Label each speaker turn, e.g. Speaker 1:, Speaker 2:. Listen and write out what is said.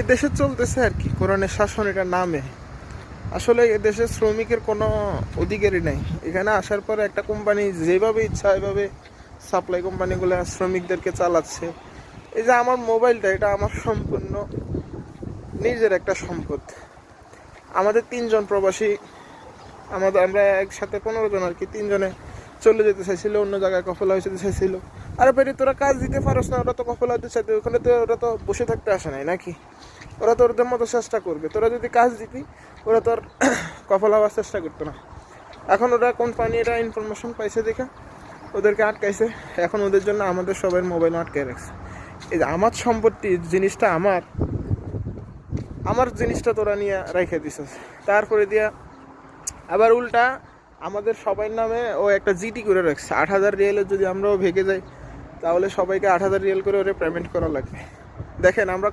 Speaker 1: এ দেশে চলতেছে আর কি কোরআনের শাসন, এটার নামে। আসলে এ দেশে শ্রমিকের কোনো অধিকারই নাই। এখানে আসার পরে একটা কোম্পানি যেভাবে ইচ্ছা এভাবে সাপ্লাই কোম্পানিগুলো শ্রমিকদেরকে চালাচ্ছে। এই যে আমার মোবাইলটা, এটা আমার সম্পূর্ণ নিজের একটা সম্পদ। আমাদের 3 জন প্রবাসী, আমরা একসাথে 15 জন আর কি, 3 জনে চলে যেতে চাইছিল, অন্য জায়গায় কফলা হয়েছে চাইছিল। আরে বেরি, তোরা কাজ দিতে পারস না, ওরা তো কফলা হতে চাইতে, ওখানে তো ওরা তো বসে থাকতে আসে নাই নাকি? ওরা তো ওদের মতো চেষ্টা করবে। তোরা যদি কাজ দিতি, ওরা তো আর কফল হওয়ার চেষ্টা করতো না। এখন ওরা কোম্পানিরা ইনফরমেশন পাইছে দেখে ওদেরকে আটকাইছে। এখন ওদের জন্য আমাদের সবাই মোবাইল আটকাই রাখছে। এই যে আমার সম্পত্তি জিনিসটা, আমার জিনিসটা তোরা নিয়ে রেখে দিছিস। তারপরে দিয়া আবার উল্টা আমাদের সবার নামে ও একটা জিটি করে রাখছে। 8,000 রিয়ালের যদি আমরাও ভেগে যাই, তাহলে সবাইকে 8,000 রিয়াল করে ওরে পেমেন্ট করা লাগবে। দেখেন আমরা